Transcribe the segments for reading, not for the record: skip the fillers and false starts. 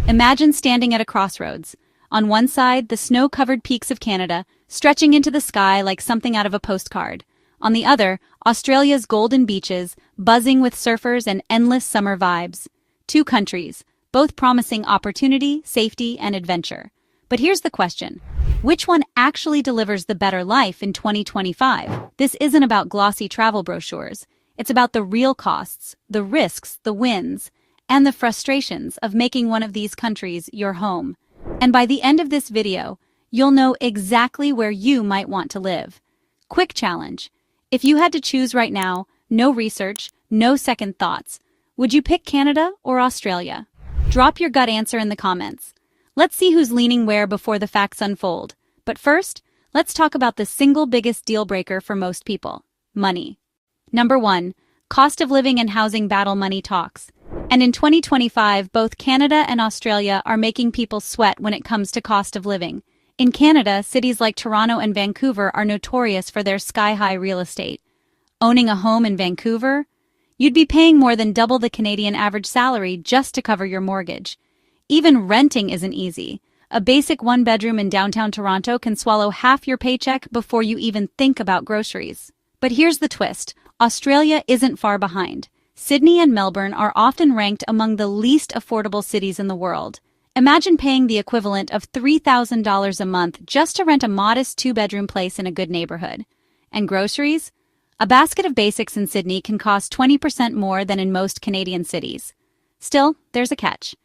Imagine standing at a crossroads. On one side, the snow-covered peaks of Canada, stretching into the sky like something out of a postcard. On the other, Australia's golden beaches, buzzing with surfers and endless summer vibes. Two countries, both promising opportunity, safety, and adventure. But here's the question. Which one actually delivers the better life in 2025? This isn't about glossy travel brochures. It's about the real costs, the risks, the wins, and the frustrations of making one of these countries your home. And by the end of this video, you'll know exactly where you might want to live. Quick challenge. If you had to choose right now, no research, no second thoughts, would you pick Canada or Australia? Drop your gut answer in the comments. Let's see who's leaning where before the facts unfold. But first, let's talk about the single biggest deal breaker for most people: money. Number 1. Cost of living and housing battle money talks. And in 2025, both Canada and Australia are making people sweat when it comes to cost of living. In Canada, cities like Toronto and Vancouver are notorious for their sky-high real estate. Owning a home in Vancouver? You'd be paying more than double the Canadian average salary just to cover your mortgage. Even renting isn't easy. A basic one-bedroom in downtown Toronto can swallow half your paycheck before you even think about groceries. But here's the twist. Australia isn't far behind. Sydney and Melbourne are often ranked among the least affordable cities in the world. Imagine paying the equivalent of $3,000 a month just to rent a modest two-bedroom place in a good neighborhood. And groceries? A basket of basics in Sydney can cost 20% more than in most Canadian cities. Still, there's a catch.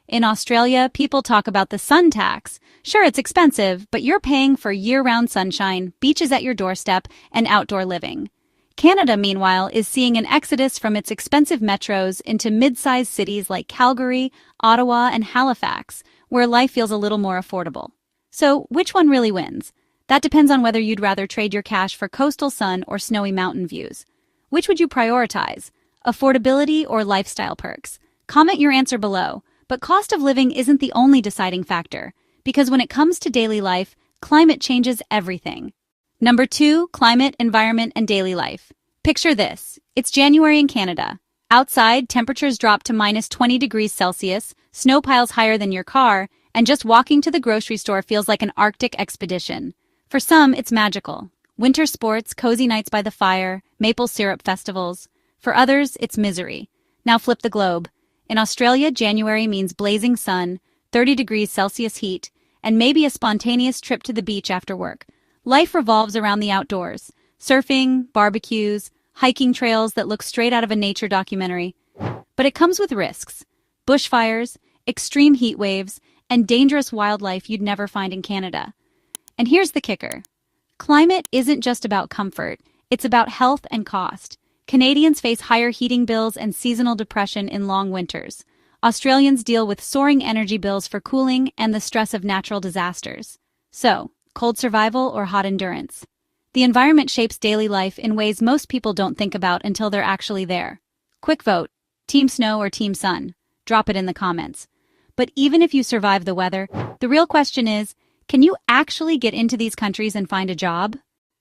In Australia, people talk about the sun tax. Sure, it's expensive, but you're paying for year-round sunshine, beaches at your doorstep, and outdoor living. Canada, meanwhile, is seeing an exodus from its expensive metros into mid-sized cities like Calgary, Ottawa, and Halifax, where life feels a little more affordable. So, which one really wins? That depends on whether you'd rather trade your cash for coastal sun or snowy mountain views. Which would you prioritize? Affordability or lifestyle perks? Comment your answer below. But cost of living isn't the only deciding factor, because when it comes to daily life, climate changes everything. Number 2, climate, environment, and daily life. Picture this. It's January in Canada. Outside, temperatures drop to minus 20 degrees Celsius, snow piles higher than your car, and just walking to the grocery store feels like an Arctic expedition. For some, it's magical. Winter sports, cozy nights by the fire, maple syrup festivals. For others, it's misery. Now flip the globe. In Australia, January means blazing sun, 30 degrees Celsius heat, and maybe a spontaneous trip to the beach after work. Life revolves around the outdoors. Surfing, barbecues, hiking trails that look straight out of a nature documentary. But it comes with risks. Bushfires, extreme heat waves, and dangerous wildlife you'd never find in Canada. And here's the kicker. Climate isn't just about comfort, it's about health and cost. Canadians face higher heating bills and seasonal depression in long winters. Australians deal with soaring energy bills for cooling and the stress of natural disasters. So, cold survival or hot endurance? The environment shapes daily life in ways most people don't think about until they're actually there. Quick vote. Team snow or team sun? Drop it in the comments. But even if you survive the weather, the real question is, can you actually get into these countries and find a job?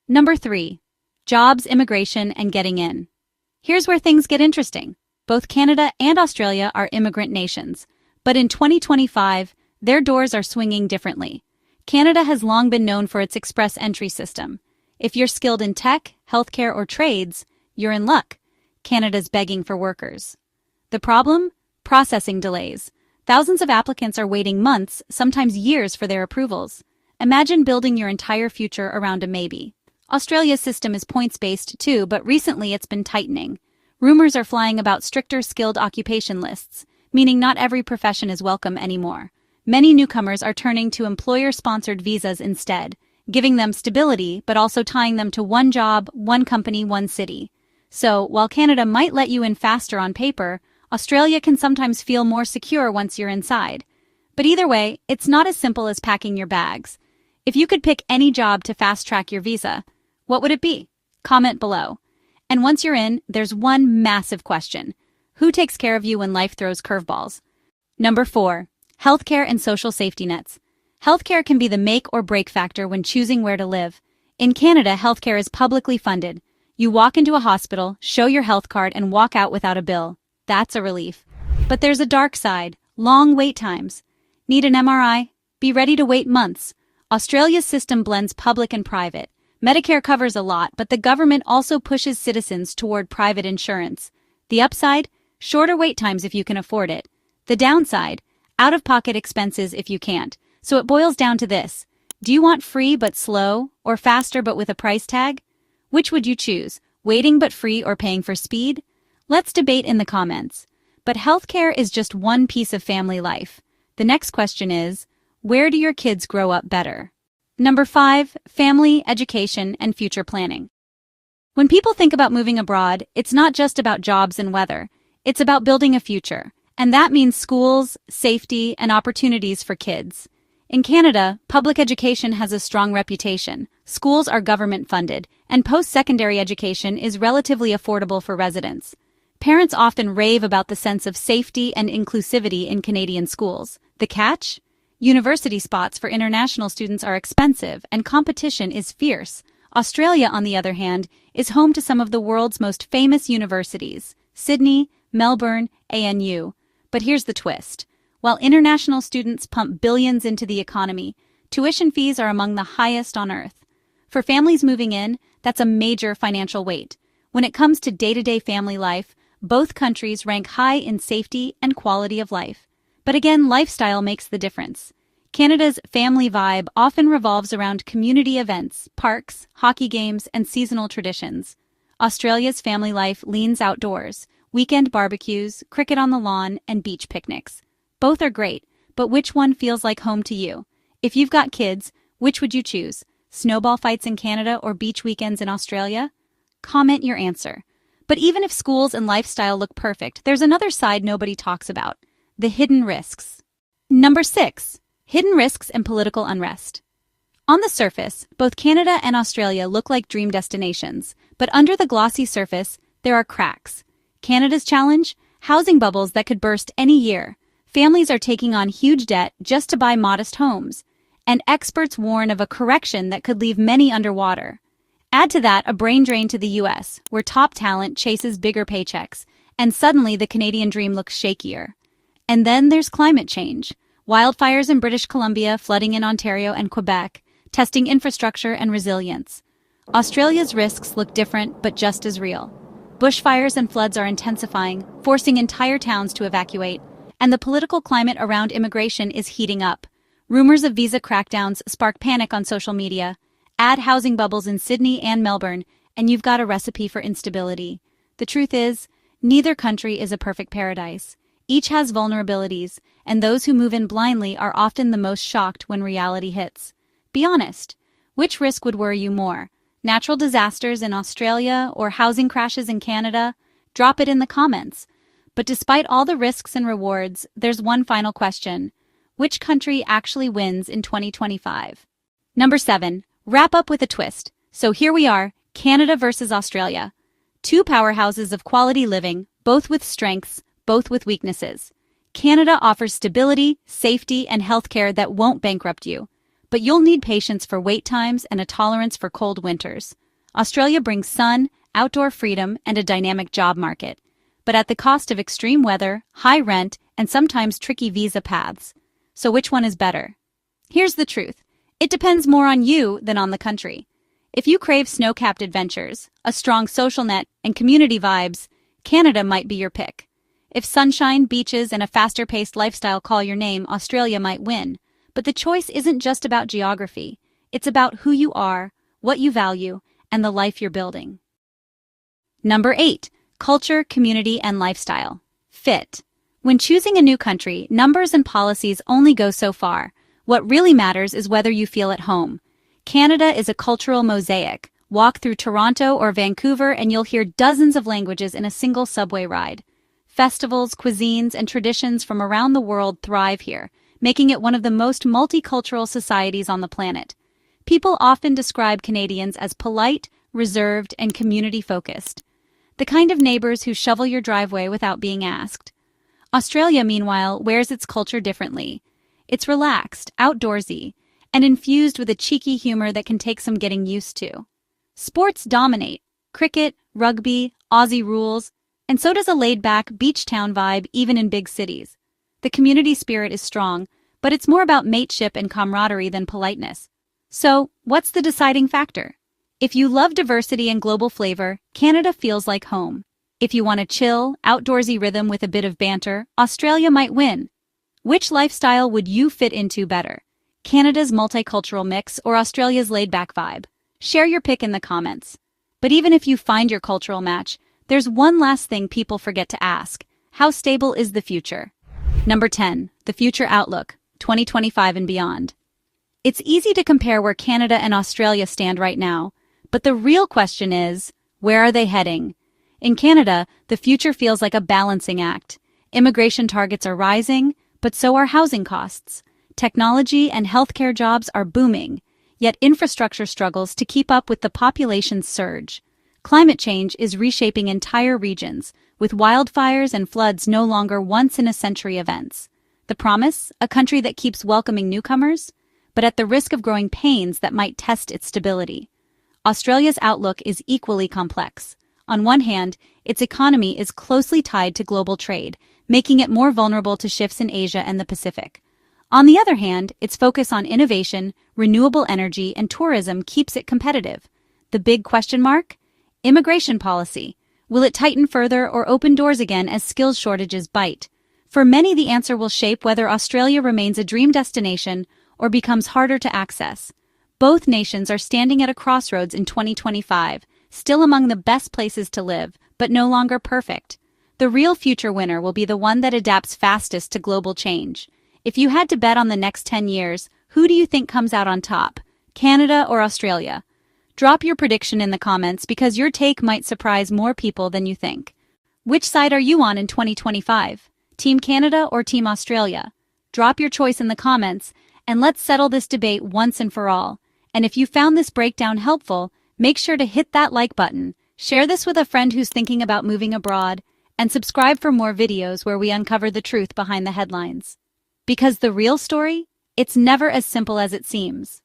Number 3. Jobs, immigration, and getting in. Here's where things get interesting. Both Canada and Australia are immigrant nations, but in 2025, their doors are swinging differently. Canada has long been known for its express entry system. If you're skilled in tech, healthcare, or trades, you're in luck. Canada's begging for workers. The problem? Processing delays. Thousands of applicants are waiting months, sometimes years, for their approvals. Imagine building your entire future around a maybe. Australia's system is points-based too, but recently it's been tightening. Rumors are flying about stricter skilled occupation lists, meaning not every profession is welcome anymore. Many newcomers are turning to employer-sponsored visas instead, giving them stability but also tying them to one job, one company, one city. So, while Canada might let you in faster on paper, Australia can sometimes feel more secure once you're inside. But either way, it's not as simple as packing your bags. If you could pick any job to fast-track your visa, what would it be? Comment below. And once you're in, there's one massive question. Who takes care of you when life throws curveballs? Number 4. Healthcare and social safety nets. Healthcare can be the make or break factor when choosing where to live. In Canada, healthcare is publicly funded. You walk into a hospital, show your health card, and walk out without a bill. That's a relief. But there's a dark side: long wait times. Need an MRI? Be ready to wait months. Australia's system blends public and private. Medicare covers a lot, but the government also pushes citizens toward private insurance. The upside? Shorter wait times if you can afford it. The downside? Out-of-pocket expenses if you can't. So it boils down to this. Do you want free but slow, or faster but with a price tag? Which would you choose, waiting but free or paying for speed? Let's debate in the comments. But healthcare is just one piece of family life. The next question is, where do your kids grow up better? Number 5, family, education, and future planning. When people think about moving abroad, it's not just about jobs and weather. It's about building a future. And that means schools, safety, and opportunities for kids. In Canada, public education has a strong reputation. Schools are government-funded, and post-secondary education is relatively affordable for residents. Parents often rave about the sense of safety and inclusivity in Canadian schools. The catch? University spots for international students are expensive, and competition is fierce. Australia, on the other hand, is home to some of the world's most famous universities: Sydney, Melbourne, ANU. But here's the twist. While international students pump billions into the economy, tuition fees are among the highest on earth. For families moving in, that's a major financial weight. When it comes to day-to-day family life, both countries rank high in safety and quality of life. But again, lifestyle makes the difference. Canada's family vibe often revolves around community events, parks, hockey games, and seasonal traditions. Australia's family life leans outdoors, weekend barbecues, cricket on the lawn, and beach picnics. Both are great, but which one feels like home to you? If you've got kids, which would you choose? Snowball fights in Canada or beach weekends in Australia? Comment your answer. But even if schools and lifestyle look perfect, there's another side nobody talks about: the hidden risks. Number 6. Hidden risks and political unrest. On the surface, both Canada and Australia look like dream destinations, but under the glossy surface, there are cracks. Canada's challenge? Housing bubbles that could burst any year. Families are taking on huge debt just to buy modest homes, and experts warn of a correction that could leave many underwater. Add to that a brain drain to the US, where top talent chases bigger paychecks, and suddenly the Canadian dream looks shakier. And then there's climate change. Wildfires in British Columbia, flooding in Ontario and Quebec, testing infrastructure and resilience. Australia's risks look different, but just as real. Bushfires and floods are intensifying, forcing entire towns to evacuate, and the political climate around immigration is heating up. Rumors of visa crackdowns spark panic on social media. Add housing bubbles in Sydney and Melbourne, and you've got a recipe for instability. The truth is, neither country is a perfect paradise. Each has vulnerabilities, and those who move in blindly are often the most shocked when reality hits. Be honest. Which risk would worry you more? Natural disasters in Australia or housing crashes in Canada? Drop it in the comments. But despite all the risks and rewards, there's one final question. Which country actually wins in 2025? Number 7. Wrap up with a twist. So here we are, Canada versus Australia. Two powerhouses of quality living, both with strengths, both with weaknesses. Canada offers stability, safety, and healthcare that won't bankrupt you. But you'll need patience for wait times and a tolerance for cold winters. Australia brings sun, outdoor freedom, and a dynamic job market, but at the cost of extreme weather, high rent, and sometimes tricky visa paths. So which one is better? Here's the truth. It depends more on you than on the country. If you crave snow-capped adventures, a strong social net, and community vibes, Canada might be your pick. If sunshine, beaches, and a faster-paced lifestyle call your name, Australia might win. But the choice isn't just about geography. It's about who you are, what you value, and the life you're building. Number 8. Culture, community, and lifestyle. Fit. When choosing a new country, numbers and policies only go so far. What really matters is whether you feel at home. Canada is a cultural mosaic. Walk through Toronto or Vancouver and you'll hear dozens of languages in a single subway ride. Festivals, cuisines, and traditions from around the world thrive here, making it one of the most multicultural societies on the planet. People often describe Canadians as polite, reserved, and community-focused. The kind of neighbors who shovel your driveway without being asked. Australia, meanwhile, wears its culture differently. It's relaxed, outdoorsy, and infused with a cheeky humor that can take some getting used to. Sports dominate: cricket, rugby, Aussie rules, and so does a laid-back beach town vibe even in big cities. The community spirit is strong, but it's more about mateship and camaraderie than politeness. So, what's the deciding factor? If you love diversity and global flavor, Canada feels like home. If you want a chill, outdoorsy rhythm with a bit of banter, Australia might win. Which lifestyle would you fit into better? Canada's multicultural mix or Australia's laid-back vibe? Share your pick in the comments. But even if you find your cultural match, there's one last thing people forget to ask. How stable is the future? Number 10. The Future Outlook, 2025 and beyond. It's easy to compare where Canada and Australia stand right now, but the real question is, where are they heading? In Canada, the future feels like a balancing act. Immigration targets are rising, but so are housing costs. Technology and healthcare jobs are booming, yet infrastructure struggles to keep up with the population's surge. Climate change is reshaping entire regions, with wildfires and floods no longer once-in-a-century events. The promise? A country that keeps welcoming newcomers, but at the risk of growing pains that might test its stability. Australia's outlook is equally complex. On one hand, its economy is closely tied to global trade, making it more vulnerable to shifts in Asia and the Pacific. On the other hand, its focus on innovation, renewable energy, and tourism keeps it competitive. The big question mark? Immigration policy. Will it tighten further or open doors again as skills shortages bite? For many, the answer will shape whether Australia remains a dream destination or becomes harder to access. Both nations are standing at a crossroads in 2025, still among the best places to live, but no longer perfect. The real future winner will be the one that adapts fastest to global change. If you had to bet on the next 10 years, who do you think comes out on top? Canada or Australia? Drop your prediction in the comments because your take might surprise more people than you think. Which side are you on in 2025? Team Canada or Team Australia? Drop your choice in the comments, and let's settle this debate once and for all. And if you found this breakdown helpful, make sure to hit that like button, share this with a friend who's thinking about moving abroad, and subscribe for more videos where we uncover the truth behind the headlines. Because the real story? It's never as simple as it seems.